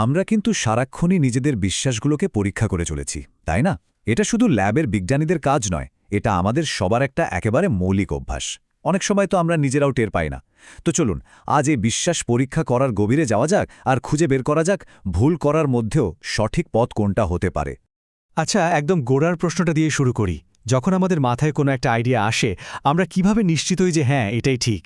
আমরা কিন্তু সারাক্ষণই নিজেদের বিশ্বাসগুলোকে পরীক্ষা করে চলেছি, তাই না? এটা শুধু ল্যাবের বিজ্ঞানীদের কাজ নয়, এটা আমাদের সবার একটা একেবারে মৌলিক অভ্যাস। অনেক সময় তো আমরা নিজেরাও টের পাই না। তো চলুন আজ এই বিশ্বাস পরীক্ষা করার গভীরে যাওয়া যাক আর খুঁজে বের করা যাক ভুল করার মধ্যেও সঠিক পথ কোনটা হতে পারে। আচ্ছা, একদম গোড়ার প্রশ্নটা দিয়ে শুরু করি। যখন আমাদের মাথায় কোনো একটা আইডিয়া আসে, আমরা কিভাবে নিশ্চিত হই যে হ্যাঁ, এটাই ঠিক?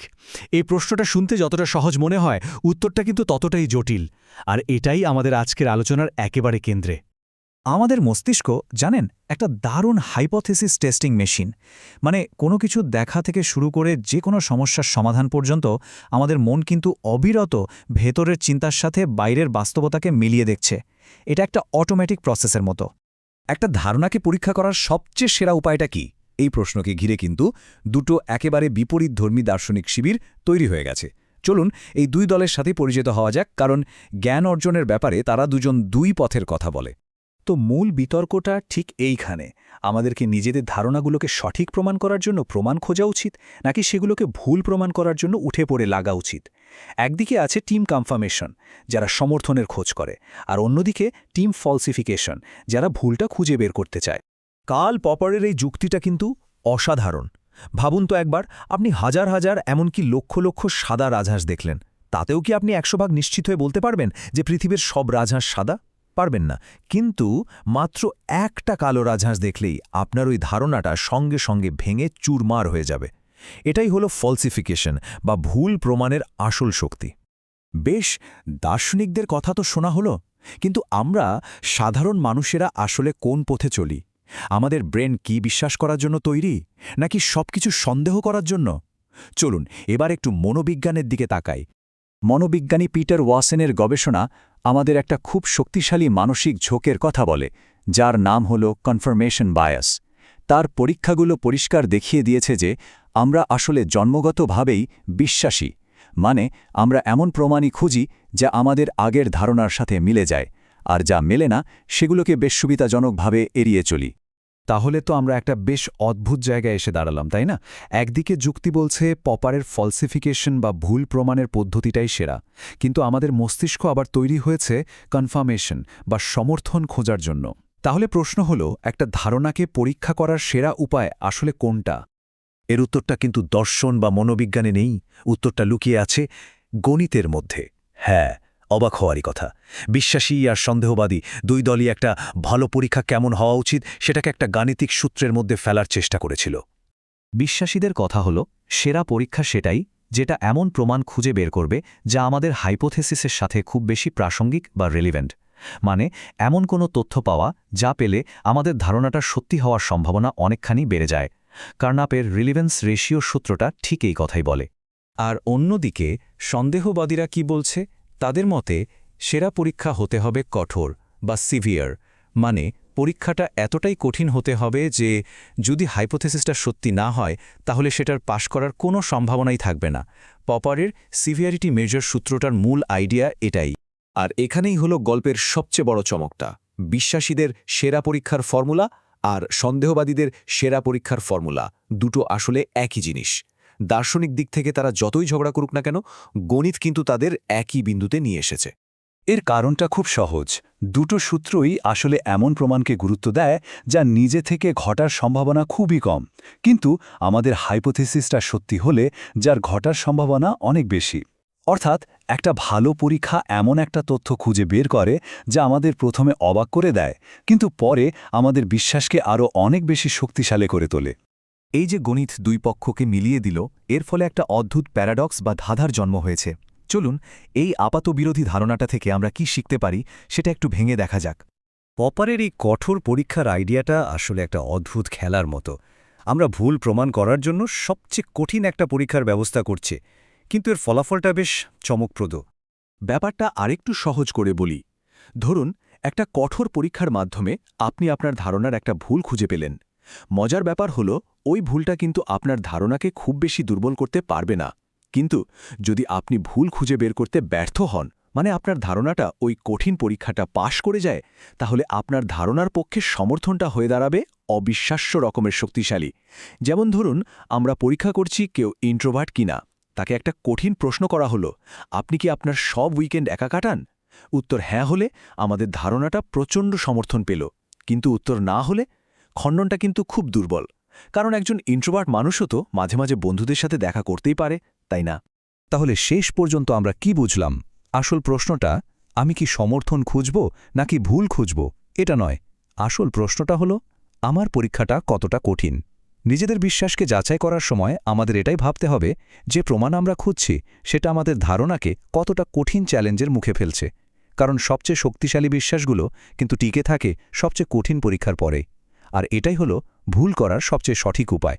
এই প্রশ্নটা শুনতে যতটা সহজ মনে হয়, উত্তরটা কিন্তু ততটাই জটিল। আর এটাই আমাদের আজকের আলোচনার একেবারে কেন্দ্রে। আমাদের মস্তিষ্ক জানেন একটা দারুণ হাইপোথেসিস টেস্টিং মেশিন। মানে কোনো কিছু দেখা থেকে শুরু করে যে কোনো সমস্যার সমাধান পর্যন্ত আমাদের মন কিন্তু অবিরত ভেতরের চিন্তার সাথে বাইরের বাস্তবতাকে মিলিয়ে দেখছে। এটা একটা অটোমেটিক প্রসেসের মতো। একটা ধারণাকে পরীক্ষা করার সবচেয়ে সেরা উপায়টা কি? এই প্রশ্নকে ঘিরে কিন্তু দুটো একেবারে বিপরীতধর্মী দার্শনিক শিবির তৈরি হয়ে গেছে। চলুন এই দুই দলের সাথে পরিচিত হওয়া যাক, কারণ জ্ঞান অর্জনের ব্যাপারে তারা দুজন দুই পথের কথা বলে। তো মূল বিতর্কটা ঠিক এইখানে। আমাদেরকে নিজেদের ধারণাগুলোকে সঠিক প্রমাণ করার জন্য প্রমাণ খোঁজা উচিত, নাকি সেগুলোকে ভুল প্রমাণ করার জন্য উঠে পড়ে লাগা উচিত? একদিকে আছে টিম কনফার্মেশন, যারা সমর্থনের খোঁজ করে, আর অন্যদিকে টিম ফলসিফিকেশন, যারা ভুলটা খুঁজে বের করতে চায়। কার্ল পপারের এই যুক্তিটা কিন্তু অসাধারণ। ভাবুন তো একবার, আপনি হাজার হাজার এমনকি লক্ষ লক্ষ সাদা রাজহাঁস দেখলেন। তাতেও কি আপনি 100% নিশ্চিত হয়ে বলতে পারবেন যে পৃথিবীর সব রাজহাঁস সাদা? পারবেন না। কিন্তু মাত্র একটা কালো রাজহাঁস দেখলেই আপনার ওই ধারণাটা সঙ্গে সঙ্গে ভেঙে চুরমার হয়ে যাবে। এটাই হলো ফলসিফিকেশন বা ভুল প্রমাণের আসল শক্তি। বেশ, দার্শনিকদের কথা তো শোনা হলো, কিন্তু আমরা সাধারণ মানুষেরা আসলে কোন পথে চলি? আমাদের ব্রেন কি বিশ্বাস করার জন্য তৈরি, নাকি সবকিছু সন্দেহ করার জন্য? চলুন এবার একটু মনোবিজ্ঞানের দিকে তাকাই। মনোবিজ্ঞানী পিটার ওয়াসেনের গবেষণা আমাদের একটা খুব শক্তিশালী মানসিক ঝোঁকের কথা বলে, যার নাম হল কনফার্মেশন বায়াস। তার পরীক্ষাগুলো পরিষ্কার দেখিয়ে দিয়েছে যে আমরা আসলে জন্মগতভাবেই বিশ্বাসী। মানে আমরা এমন প্রমাণই খুঁজি যা আমাদের আগের ধারণার সাথে মিলে যায়, আর যা মেলে না সেগুলোকে বেশ সুবিধাজনকভাবে এড়িয়ে চলি। তাহলে তো আমরা একটা বেশ অদ্ভুত জায়গায় এসে দাঁড়ালাম, তাই না? একদিকে যুক্তি বলছে পপারের ফলসিফিকেশন বা ভুল প্রমাণের পদ্ধতিটাই সেরা, কিন্তু আমাদের মস্তিষ্ক আবার তৈরি হয়েছে কনফার্মেশন বা সমর্থন খোঁজার জন্য। তাহলে প্রশ্ন হলো, একটা ধারণাকে পরীক্ষা করার সেরা উপায় আসলে কোনটা? এর উত্তরটা কিন্তু দর্শন বা মনোবিজ্ঞানে নেই, উত্তরটা লুকিয়ে আছে গণিতের মধ্যে। হ্যাঁ, অবাক হওয়ারই কথা। বিশ্বাসী আর সন্দেহবাদী দুই দলই একটা ভালো পরীক্ষা কেমন হওয়া উচিত সেটাকে একটা গাণিতিক সূত্রের মধ্যে ফেলার চেষ্টা করেছিল। বিশ্বাসীদের কথা হলো, সেরা পরীক্ষা সেটাই যেটা এমন প্রমাণ খুঁজে বের করবে যা আমাদের হাইপোথেসিসের সাথে খুব বেশি প্রাসঙ্গিক বা রেলিভেন্ট। মানে এমন কোনো তথ্য পাওয়া যা পেলে আমাদের ধারণাটা সত্যি হওয়ার সম্ভাবনা অনেকখানি বেড়ে যায়। কার্নাপের রিলিভেন্স রেশিও সূত্রটা ঠিক এই কথাই বলে। আর অন্যদিকে সন্দেহবাদীরা কি বলছে? তাদের মতে সেরা পরীক্ষা হতে হবে কঠোর বা সিভিয়ার। মানে পরীক্ষাটা এতটাই কঠিন হতে হবে যে যদি হাইপোথেসিসটা সত্যি না হয় তাহলে সেটার পাশ করার কোনো সম্ভাবনাই থাকবে না। পপারের সিভিয়ারিটি মেজার সূত্রটার মূল আইডিয়া এটাই। আর এখানেই হলো গল্পের সবচেয়ে বড় চমকটা। বিশ্বাসীদের সেরা পরীক্ষার ফর্মুলা আর সন্দেহবাদীদের সেরা পরীক্ষার ফর্মুলা দুটো আসলে একই জিনিস। দার্শনিক দিক থেকে তারা যতই ঝগড়া করুক না কেন, গণিত কিন্তু তাদের একই বিন্দুতে নিয়ে এসেছে। এর কারণটা খুব সহজ। দুটো সূত্রই আসলে এমন প্রমাণকে গুরুত্ব দেয় যা নিজে থেকে ঘটার সম্ভাবনা খুবই কম, কিন্তু আমাদের হাইপোথেসিসটা সত্যি হলে যার ঘটার সম্ভাবনা অনেক বেশি। অর্থাৎ একটা ভালো পরীক্ষা এমন একটা তথ্য খুঁজে বের করে যা আমাদের প্রথমে অবাক করে দেয়, কিন্তু পরে আমাদের বিশ্বাসকে আরও অনেক বেশি শক্তিশালী করে তোলে। এই যে গণিত দুই পক্ষকে মিলিয়ে দিল, এর ফলে একটা অদ্ভুত প্যারাডক্স বা ধাঁধার জন্ম হয়েছে। চলুন এই আপাত বিরোধী ধারণাটা থেকে আমরা কি শিখতে পারি সেটা একটু ভেঙে দেখা যাক। পপারের এই কঠোর পরীক্ষার আইডিয়াটা আসলে একটা অদ্ভুত খেলার মতো। আমরা ভুল প্রমাণ করার জন্য সবচেয়ে কঠিন একটা পরীক্ষার ব্যবস্থা করছি, কিন্তু এর ফলাফলটা বেশ চমকপ্রদ। ব্যাপারটা আরেকটু সহজ করে বলি। ধরুন একটা কঠোর পরীক্ষার মাধ্যমে আপনি আপনার ধারণার একটা ভুল খুঁজে পেলেন। মজার ব্যাপার হলো, ওই ভুলটা কিন্তু আপনার ধারণাকে খুব বেশি দুর্বল করতে পারবে না। কিন্তু যদি আপনি ভুল খুঁজে বের করতে ব্যর্থ হন, মানে আপনার ধারণাটা ওই কঠিন পরীক্ষাটা পাশ করে যায়, তাহলে আপনার ধারণার পক্ষে সমর্থনটা হয়ে দাঁড়াবে অবিশ্বাস্য রকমের শক্তিশালী। যেমন ধরুন, আমরা পরীক্ষা করছি কেউ ইন্ট্রোভার্ট কিনা। তাকে একটা কঠিন প্রশ্ন করা হলো, আপনি কি আপনার সব উইকেন্ড একা কাটান? উত্তর হ্যাঁ হলে আমাদের ধারণাটা প্রচণ্ড সমর্থন পেল, কিন্তু উত্তর না হলে খণ্ডনটা কিন্তু খুব দুর্বল। কারণ একজন ইন্ট্রোভার্ট মানুষও তো মাঝে মাঝে বন্ধুদের সাথে দেখা করতেই পারে, তাই না? তাহলে শেষ পর্যন্ত আমরা কি বুঝলাম? আসল প্রশ্নটা আমি কি সমর্থন খুঁজব নাকি ভুল খুঁজব এটা নয়। আসল প্রশ্নটা হলো আমার পরীক্ষাটা কতটা কঠিন। নিজেদের বিশ্বাসকে যাচাই করার সময় আমাদের এটাই ভাবতে হবে যে প্রমাণ আমরা খুঁজছি সেটা আমাদের ধারণাকে কতটা কঠিন চ্যালেঞ্জের মুখে ফেলছে। কারণ সবচেয়ে শক্তিশালী বিশ্বাসগুলো কিন্তু টিকে থাকে সবচেয়ে কঠিন পরীক্ষার পরে। আর এটাই হলো ভুল করার সবচেয়ে সঠিক উপায়।